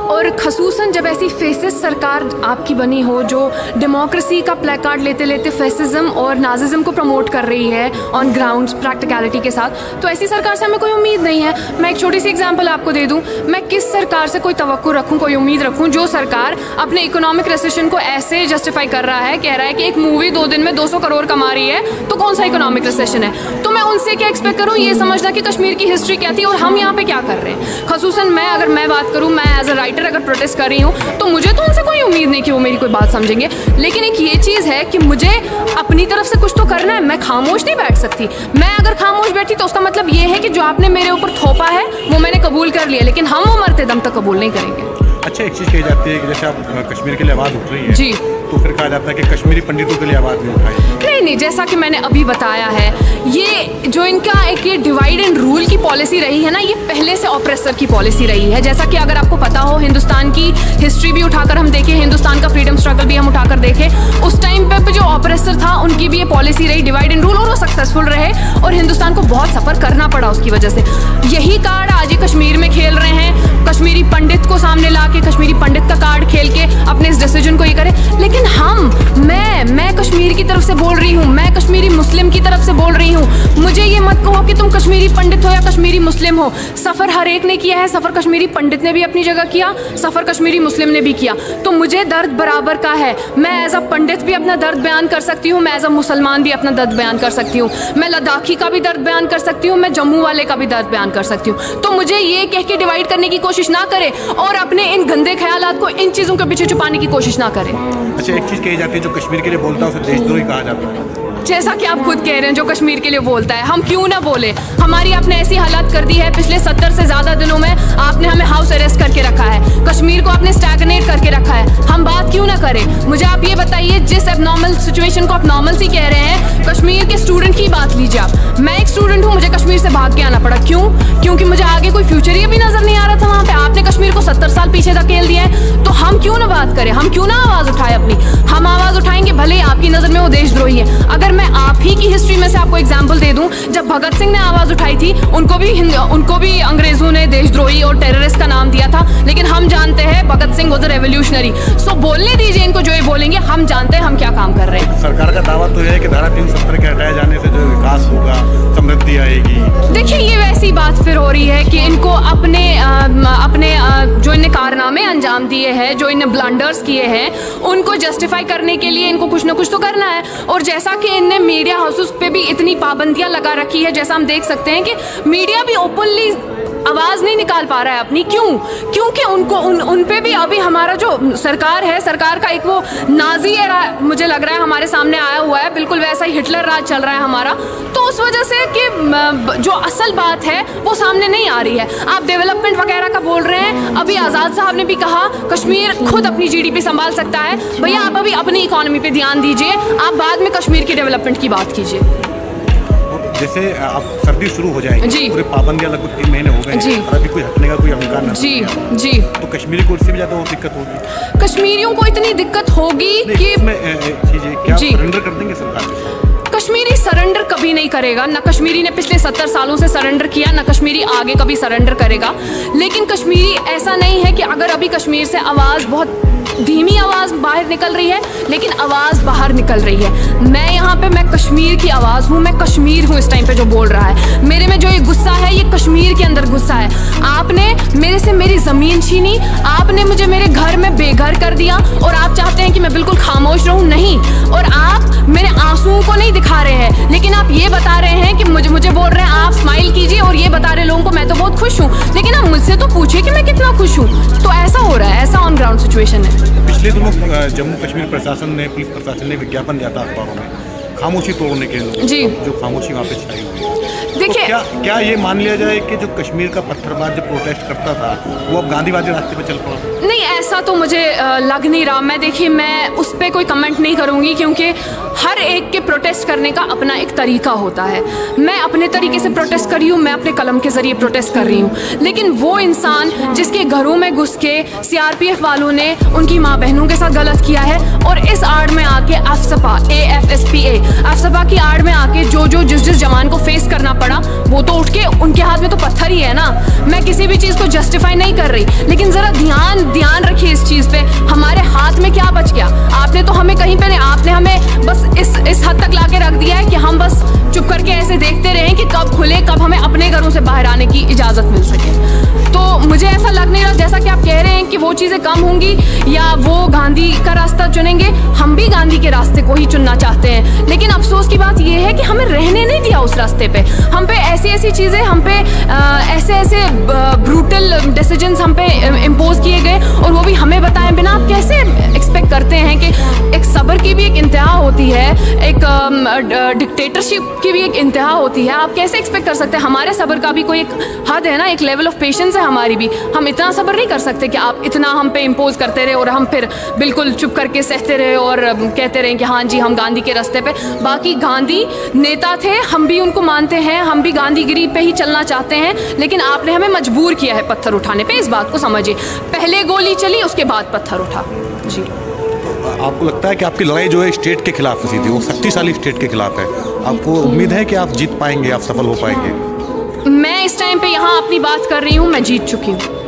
और खसूसन जब ऐसी फेसिस्ट सरकार आपकी बनी हो जो डेमोक्रेसी का प्लेकार्ड लेते लेते फेसिज्म और नाजिज्म को प्रमोट कर रही है ऑन ग्राउंड्स प्रैक्टिकलिटी के साथ, तो ऐसी सरकार से हमें कोई उम्मीद नहीं है। मैं एक छोटी सी एग्जांपल आपको दे दूं, मैं किस सरकार से कोई तवक्को रखूं, कोई उम्मीद रखूं जो सरकार अपने इकोनॉमिक रिसेशन को ऐसे जस्टिफाई कर रहा है, कह रहा है कि एक मूवी 2 दिन में 200 करोड़ कमा रही है तो कौन सा इकोनॉमिक रिसेशन है। तो मैं उनसे क्या एक्सपेक्ट करूँ ये समझना कि कश्मीर की हिस्ट्री क्या थी और हम यहाँ पे क्या कर रहे हैं। खसूसन मैं अगर मैं बात करूँ, मैं एज अ राइटर अगर प्रोटेस्ट कर रही हूँ तो मुझे तो उनसे कोई उम्मीद नहीं कि वो मेरी कोई बात समझेंगे, लेकिन एक ये चीज़ है कि मुझे अपनी तरफ से कुछ तो करना है। मैं खामोश नहीं बैठ सकती। मैं अगर खामोश बैठी तो उसका मतलब ये है कि जो आपने मेरे ऊपर थोपा है वो मैंने कबूल कर लिया, लेकिन हम वो मरते दम तक कबूल नहीं करेंगे। अच्छा, एक चीज़ कही जाती है कि जैसे आप कश्मीर के लिए आवाज़ उठ रही है जी, तो फिर कहा जाता है कि कश्मीरी पंडितों के लिए आवाज़ नहीं उठाई। नहीं, जैसा कि मैंने अभी बताया है, ये जो इनका एक ये डिवाइड एंड रूल की पॉलिसी रही है ना, ये पहले से ऑप्रेसर की पॉलिसी रही है। जैसा कि अगर आपको पता हो, हिंदुस्तान की हिस्ट्री भी उठाकर हम देखें, हिंदुस्तान का फ्रीडम स्ट्रगल भी हम उठाकर देखें, उस टाइम पे जो ऑप्रेसर था उनकी भी ये पॉलिसी रही डिवाइड एंड रूल, और वो सक्सेसफुल रहे और हिंदुस्तान को बहुत सफ़र करना पड़ा उसकी वजह से। यही कार्ड आज ये कश्मीर में खेल रहे हैं, कश्मीरी पंडित को सामने ला के, कश्मीरी पंडित का कार्ड खेल के अपने इस डिसीजन को ये करें। लेकिन मैं कश्मीर की तरफ से बोल रही हूँ, मैं कश्मीरी मुस्लिम की तरफ से बोल रही हूँ। मुझे ये मत कहो कि तुम कश्मीरी पंडित हो या कश्मीरी मुस्लिम हो। सफ़र हर एक ने किया है, सफ़र कश्मीरी पंडित ने भी अपनी जगह किया, सफ़र कश्मीरी मुस्लिम ने भी किया, तो मुझे दर्द बराबर का है। मैं एज अ पंडित भी अपना दर्द बयान कर सकती हूँ, मैं एज अ मुसलमान भी अपना दर्द बयान कर सकती हूँ, मैं लद्दाखी का भी दर्द बयान कर सकती हूँ, मैं जम्मू वाले का भी दर्द बयान कर सकती हूँ। तो मुझे ये कह के डिवाइड करने की कोशिश ना करें और अपने इन गंदे ख्यालात को, इन चीज़ों के पीछे छुपाने की कोशिश ना करें। अच्छा, एक चीज़ कही जाती है जो कश्मीर के लिए बोलता है उसे देशद्रोही कहा जाता है। जैसा कि आप खुद कह रहे हैं, जो कश्मीर के लिए बोलता है, हम क्यों ना बोले। हमारी आपने ऐसी हालत कर दी है, पिछले 70 से ज़्यादा दिनों में आपने हमें हाउस अरेस्ट करके रखा है, कश्मीर को आपने स्टैगनेट करके रखा है, हम बात क्यों ना करें। मुझे आप ये बताइए, जिस एबनॉर्मल सिचुएशन को आप नॉर्मल सी कह रहे हैं, कश्मीर के स्टूडेंट की बात लीजिए आप। मैं एक स्टूडेंट हूँ, मुझे कश्मीर से भाग के आना पड़ा, क्यों? क्योंकि मुझे आगे कोई फ्यूचर ही अभी नज़र नहीं आ रहा था वहाँ पे। आपने कश्मीर को 70 साल पीछे धकेल दिया है, तो हम क्यों ना बात करें, हम क्यों ना आवाज़ उठाएं अपनी। हम आवाज़ उठाएंगे, भले ही आपकी नज़र में वो देशद्रोही है। अगर मैं आप ही की हिस्ट्री में से आपको एग्जांपल दे दूं, जब भगत सिंह ने आवाज़ उठाई थी, उनको भी अंग्रेजों ने देशद्रोही और टेररिस्ट का नाम दिया था, लेकिन हम जानते हैं Bhagat Singh was a revolutionary. सो बोलने दीजिए इनको, जो ये बोलेंगे, हम जानते हैं हम क्या काम कर रहे हैं। सरकार का दावा तो है कि धारा 370 के हटाए जाने से जो विकास होगा, समृद्धि आएगी। देखिए, ये वैसी बात फिर हो रही है कि इनको अपने जो इन्हें कारनामे अंजाम दिए हैं, जो इन्हें ब्लंडर्स किए हैं, उनको जस्टिफाई करने के लिए इनको कुछ ना कुछ तो करना है। और जैसा कि इनने मीडिया हाउसेस पे भी इतनी पाबंदियां लगा रखी है, जैसा हम देख सकते हैं कि मीडिया भी ओपनली आवाज़ नहीं निकाल पा रहा है अपनी। क्यों? क्योंकि उनको उन पे भी अभी हमारा जो सरकार है, सरकार का एक वो नाजी एरा मुझे लग रहा है हमारे सामने आया हुआ है, बिल्कुल वैसा ही हिटलर राज चल रहा है हमारा। तो उस वजह से कि जो असल बात है वो सामने नहीं आ रही है। आप डेवलपमेंट वगैरह का बोल रहे हैं, अभी आज़ाद साहब ने भी कहा कश्मीर खुद अपनी GDP संभाल सकता है। भैया, आप अभी अपनी इकोनॉमी पे ध्यान दीजिए, आप बाद में कश्मीर की डेवलपमेंट की बात कीजिए। जैसे अब सर्दी शुरू हो जाएगी जी, पूरे पाबंदियां लगभग 3 महीने हो गए जी, और अभी कोई हटने का कोई अमकान नहीं जी, तो कश्मीरी को इससे भी ज़्यादा दिक्कत होगी। कश्मीरियों को इतनी दिक्कत होगी कि क्या सरेंडर कर देंगे सरकार? कश्मीरी सरेंडर कभी नहीं करेगा, ना कश्मीरी ने पिछले 70 सालों से सरेंडर किया, ना कश्मीरी आगे कभी सरेंडर करेगा। लेकिन कश्मीरी ऐसा नहीं है कि अगर अभी कश्मीर से आवाज़, बहुत धीमी आवाज़ बाहर निकल रही है, लेकिन आवाज़ बाहर निकल रही है। मैं यहाँ पे, मैं कश्मीर की आवाज़ हूँ, मैं कश्मीर हूँ इस टाइम पे जो बोल रहा है। मेरे में जो ये गुस्सा है, ये कश्मीर के अंदर गुस्सा है। आपने मेरे से मेरी ज़मीन छीनी, आपने मुझे मेरे घर में बेघर कर दिया, और आप चाहते हैं कि मैं बिल्कुल खामोश रहूँ? नहीं। और आप मेरे आंसुओं को नहीं दिखा रहे हैं, लेकिन आप ये बता रहे हैं कि मुझे बोल रहे हैं आप स्माइल कीजिए, और ये बता रहे लोगों को मैं तो बहुत खुश हूँ, लेकिन आप मुझसे तो पूछिए कि मैं कितना खुश हूँ। तो ऐसा हो रहा है, ऐसा ऑन ग्राउंड सिचुएशन है। पिछले दिनों जम्मू कश्मीर प्रशासन ने, पुलिस प्रशासन ने विज्ञापन दिया था अखबारों में खामोशी तोड़ने के लिए जी, जो खामोशी वहाँ पे छाई हुई है। देखिए, तो क्या ये मान लिया जाए कि जो कश्मीर का पत्थरबाज जो प्रोटेस्ट करता था वो अब गांधीवादी रास्ते पे चल पड़ा? नहीं, ऐसा तो मुझे लग नहीं रहा। मैं उस पर कोई कमेंट नहीं करूँगी, क्योंकि हर एक के प्रोटेस्ट करने का अपना एक तरीका होता है। मैं अपने तरीके से प्रोटेस्ट कर रही हूँ, मैं अपने कलम के ज़रिए प्रोटेस्ट कर रही हूँ, लेकिन वो इंसान जिसके घरों में घुस के CRPF वालों ने उनकी माँ बहनों के साथ गलत किया है, और इस आड़ में आके अफसपा, AFSPA, अफसपा की आड़ में आके जिस जवान को फेस करना पड़ा, वो तो उठ के, उनके हाथ में तो पत्थर ही है ना। मैं किसी भी चीज़ को जस्टिफाई नहीं कर रही, लेकिन ज़रा ध्यान हमें कहीं पे नहीं, आपने हमें बस इस हद तक लाके रख दिया है कि हम बस चुप करके ऐसे देखते रहें कि कब खुले, कब हमें अपने घरों से बाहर आने की इजाज़त मिल सके। तो मुझे ऐसा लग नहीं रहा, जैसा कि आप कह रहे हैं कि वो चीज़ें कम होंगी या वो गांधी का रास्ता चुनेंगे, हम भी गांधी के रास्ते को ही चुनना चाहते हैं। लेकिन अफसोस की बात ये है कि हमें रहने नहीं दिया उस रास्ते पे, हम पे ऐसी चीज़ें, हम पे ऐसे ब्रूटल डिसीजंस हम पे इम्पोज किए गए, और वो भी हमें बताए बिना। आप कैसे एक्सपेक्ट करते हैं कि एक सब्र की भी एक इंतहा होती है, एक डिक्टेटरशिप की भी एक इंतहा होती है, आप कैसे एक्सपेक्ट कर सकते हैं? हमारे सब्र का भी कोई एक हद है ना, एक लेवल ऑफ पेशेंस है हमारी भी। हम इतना सब्र नहीं कर सकते कि आप इतना हम पे इम्पोज करते रहे और हम फिर बिल्कुल चुप करके सहते रहे और कहते रहे कि हाँ जी हम गांधी के रास्ते पे। बाकी गांधी नेता थे, हम भी उनको मानते हैं, हम भी गांधीगिरी पे ही चलना चाहते हैं, लेकिन आपने हमें मजबूर किया है पत्थर उठाने पे, इस बात को समझिए। पहले गोली चली, उसके बाद पत्थर उठा। जी, आपको लगता है कि आपकी लड़ाई जो है स्टेट के खिलाफ थी, वो शक्तिशाली स्टेट के खिलाफ है, आपको उम्मीद है कि आप जीत पाएंगे, आप सफल हो पाएंगे? मैं इस टाइम पे यहाँ अपनी बात कर रही हूँ, मैं जीत चुकी हूँ।